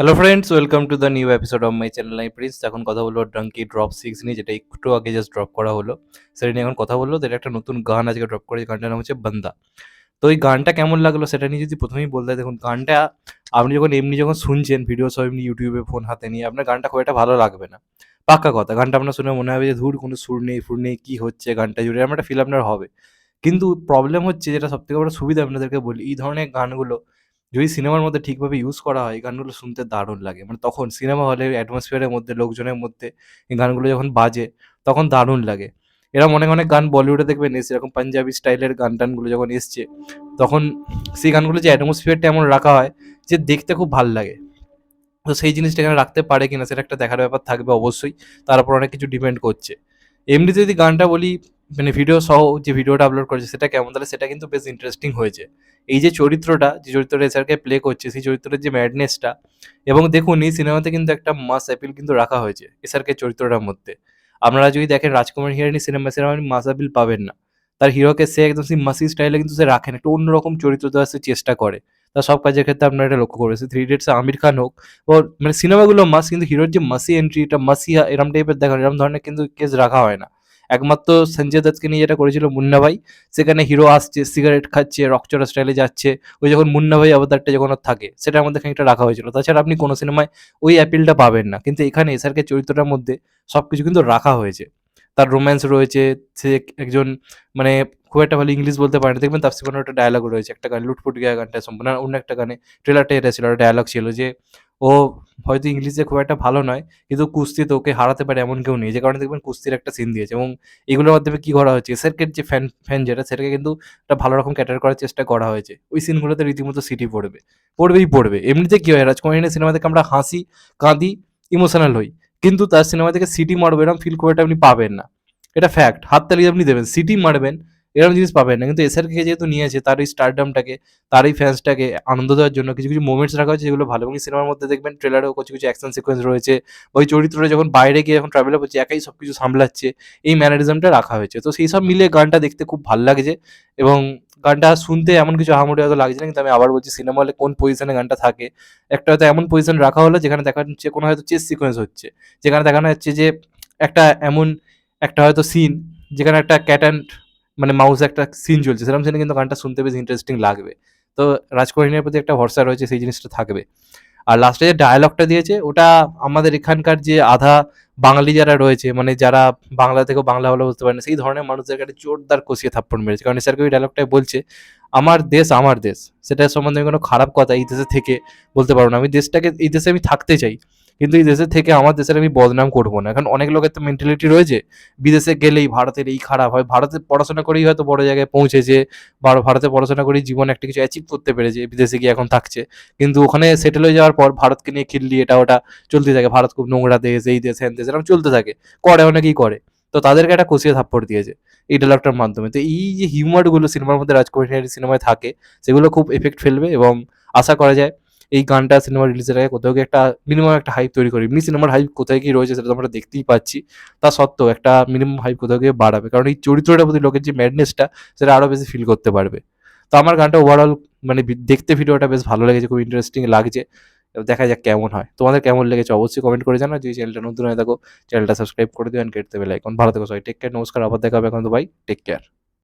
Hello friends, welcome to the new episode of my channel I Prince. এখন কথা বলবো ড্রাঙ্কি drop six নিয়ে, যেটা একটু আগে জাস্ট ড্রপ করা হলো। সেটা নিয়ে এখন কথা বলবো। তো এটা একটা নতুন গান আজকে ড্রপ করেছে, গানটার নাম হচ্ছে বান্দা। তো এই গানটা কেমন লাগলো সেটা নিয়ে যদি প্রথমেই বলতে হয়, দেখুন গানটা আপনি যখন শুনছেন ভিডিও সব এমনি ইউটিউবে ফোন হাতে নিয়ে, আপনার গানটা খুব একটা ভালো লাগবে না। পাক্কা কথা, গানটা আপনার শুনে মনে হবে যে ধুর, কোনো সুর নেই ফুর নেই, কী হচ্ছে গানটা জুড়ে, এরকম একটা ফিল আপনার হবে। কিন্তু প্রবলেম হচ্ছে, যেটা সবথেকে বড় সুবিধা আপনাদেরকে বলি, এই ধরনের গানগুলো যদি সিনেমার মধ্যে ঠিকভাবে ইউজ করা হয়, এই গানগুলো শুনতে দারুণ লাগে। মানে তখন সিনেমা হলের অ্যাটমসফিয়ারের মধ্যে লোকজনের মধ্যে এই গানগুলো যখন বাজে, তখন দারুণ লাগে। এরকম অনেক অনেক গান বলিউডে দেখবেন এসে, এরকম পাঞ্জাবি স্টাইলের গান টানগুলো যখন এসছে, তখন সেই গানগুলো যে অ্যাটমসফিয়ারটা এমন রাখা হয় যে দেখতে খুব ভাল লাগে। তো সেই জিনিসটা এখানে রাখতে পারে কিনা সেটা একটা দেখার ব্যাপার থাকবে অবশ্যই। তার উপর অনেক কিছু ডিপেন্ড করছে। এমনিতে যদি গানটা বলি, মানে ভিডিও সহ যে ভিডিওটা আপলোড করেছে সেটা কেমন, তাহলে সেটা কিন্তু বেশ ইন্টারেস্টিং হয়েছে। এই যে চরিত্রটা, যে চরিত্রটা এসআরকে প্লে করছে, সেই চরিত্রের যে ম্যাডনেসটা, এবং দেখুন এই সিনেমাতে কিন্তু একটা মাস অ্যাপিল কিন্তু রাখা হয়েছে এসআরকে চরিত্রটার মধ্যে। আপনারা যদি দেখেন রাজকুমার হিরানি সিনেমা মাস অ্যাপিল পাবেন না। তার হিরোকে সে একদম সেই মাসি স্টাইলে কিন্তু সে রাখেন, একটু অন্যরকম চরিত্র দেওয়ার সে চেষ্টা করে। তার সব কাজের ক্ষেত্রে আপনারা এটা লক্ষ্য করেছেন। থ্রি ইডিয়টসে আমির খান হোক, ওর মানে সিনেমাগুলো মাস, কিন্তু হিরোর যে মাসি এন্ট্রি, এটা মাসিয়া এরম টাইপের দেখানো, এরম ধরনের কিন্তু কেস রাখা হয় না। একমাত্র সঞ্জয় দত্তকে নিয়ে যেটা করেছিল মুন্না ভাই, সেখানে হিরো আসছে, সিগারেট খাচ্ছে, রকচটা স্টাইলে যাচ্ছে, ওই যখন মুন্না ভাই অবতারটা যখন ওর থাকে, সেটার মধ্যে খানিকটা রাখা হয়েছিল। তাছাড়া আপনি কোনো সিনেমায় ওই অ্যাপিলটা পাবেন না, কিন্তু এখানে এসআরকে চরিত্রটার মধ্যে সবকিছু কিন্তু রাখা হয়েছে। তার রোম্যান্স রয়েছে, সে একজন মানে খুব একটা ভালো ইংলিশ বলতে পারে না, দেখবেন তাপসী পান্নার একটা ডায়ালগ রয়েছে একটা গানে, লুটপুট গিয়া গানটা সম্পূর্ণ অন্য একটা গানে, ট্রেলারটা এটা ছিল, একটা ডায়ালগ ছিল যে ও হয়তো ইংলিশে খুব একটা ভালো নয়, কিন্তু কুস্তিতে ওকে হারাতে পারে এমন কেউ নেই, যে কারণে দেখবেন কুস্তির একটা সিন দিয়েছে। এবং এগুলোর মাধ্যমে কি করা হয়েছে, এসআরকের যে ফ্যান ফ্যান যেটা, সেটাকে কিন্তু একটা ভালো রকম ক্যাটার করার চেষ্টা করা হয়েছে। ওই সিনগুলোতে রীতিমতো সিটি পড়বে, পড়বেই পড়বে। এমনিতে কি হয়, রাজকুমার হিরানির সিনেমা থেকে আমরা হাসি, কাঁদি, ইমোশনাল হই, কিন্তু তার সিনেমা থেকে সিটি মারবো এরকম ফিল করে আপনি পাবেন না। এটা ফ্যাক্ট, হাততালি আপনি দেবেন, সিটি মারবেন এরকম জিনিস পাবেন না। কিন্তু এসআরকে যেহেতু নিয়েছে তার এই স্টারডামটাকে, তার এই ফ্যান্সটাকে আনন্দ দেওয়ার জন্য কিছু কিছু মোমেন্টস রাখা হয়েছে যেগুলো ভালো। এবং এই সিনেমার মধ্যে দেখবেন ট্রেলারেও কিছু কিছু অ্যাকশন সিকোয়েন্স রয়েছে, ওই চরিত্রটা যখন বাইরে গিয়ে যখন ট্রাভেল করছে, একাই সব কিছু সামলাচ্ছে, এই ম্যানারিজমটা রাখা হয়েছে। তো সেই সব মিলিয়ে গানটা দেখতে খুব ভালো লাগছে। এবং গানটা শুনতে এমন কিছু আহামরি হয়তো লাগছে না, কিন্তু আমি আবার বলছি, সিনেমা হলে কোন পজিশনে গানটা থাকে, একটা হয়তো এমন পজিশন রাখা হলো যেখানে দেখা যাচ্ছে কোনো হয়তো চেস সিকোয়েন্স হচ্ছে, যেখানে দেখানো যাচ্ছে যে একটা এমন একটা হয়তো সিন, যেখানে একটা ক্যাট অ্যান্ড মানে মাউস একটা সিন চলছে, সেরকম সিনে কিন্তু গানটা শুনতে বেশ ইন্টারেস্টিং লাগবে। তো রাজকোহিনীর প্রতি একটা ভরসা রয়েছে, সেই জিনিসটা থাকবে। আর লাস্টে যে ডায়ালগটা দিয়েছে, ওটা আমাদের এখানকার যে আধা বাঙালি যারা রয়েছে, মানে যারা বাংলা থেকেও বাংলা ভালো বুঝতে পারে না, সেই ধরনের মানুষদের কাছে জোরদার কষিয়ে থাপ্পড় মেরেছে। কারণ স্যারকে ওই ডায়লগটাই বলছে, আমার দেশ আমার দেশ, সেটার সম্বন্ধে আমি কোনো খারাপ কথা এই দেশে থেকে বলতে পারবো না। আমি দেশটাকে, এই দেশে আমি থাকতে চাই, কিন্তু এই দেশে থেকে আমার দেশের আমি বদনাম করবো না। কারণ অনেক লোকের তো মেন্টালিটি রয়েছে, বিদেশে গেলেই ভারতের এই খারাপ হয়, ভারতে পড়াশোনা করেই হয়তো বড় জায়গায় পৌঁছেছে, ভারতে পড়াশোনা করেই জীবনে একটা কিছু অ্যাচিভ করতে পেরেছে, বিদেশে গিয়ে এখন থাকছে, কিন্তু ওখানে সেটেল হয়ে যাওয়ার পর ভারতকে নিয়ে খিল্লি এটা ওটা চলতে থাকে, ভারত খুব নোংরা দেশ, এই দেশ হ্যান দেশ, এরকম চলতে থাকে, করে অনেকেই করে। তো তাদেরকে একটা কষিয়ে থাপ্পড় দিয়েছে এই ডায়লগটার মাধ্যমে। তো এই যে হিউমারগুলো সিনেমার মধ্যে রাজকুমার সিনেমায় থাকে, সেগুলো খুব এফেক্ট ফেলবে। এবং আশা করা যায় এই গানটা সিনেমা রিলিজের আগে কোথাও গিয়ে একটা মিনিমাম একটা হাইপ তৈরি করে। এমনি সিনেমার হাইপ কোথায় কি রয়েছে সেটা তো আমরা দেখতেই পাচ্ছি, তা সত্ত্বেও একটা মিনিমাম হাইপ কোথাও গিয়ে বাড়াবে, কারণ এই চরিত্রটার প্রতি লোকের যে ম্যাডনেসটা, সেটা আরো বেশি ফিল করতে পারবে। তো আমার গানটা ওভারঅল মানে দেখতে ভিডিওটা বেশ ভালো লেগেছে, খুব ইন্টারেস্টিং লাগছে। এবার দেখা যাক কেমন হয়। তোমাদের কেমন লেগেছে অবশ্যই কমেন্ট করে জানাও। যদি চ্যানেলটা নতুন হয়ে থাকো, চ্যানেলটা সাবস্ক্রাইব করে দিও, এন্ড কেটে দেবে লাইক। ভালো থেকো সবাই, টেক কেয়ার, নমস্কার, আবার দেখা হবে। এখন তো ভাই টেক কেয়ার।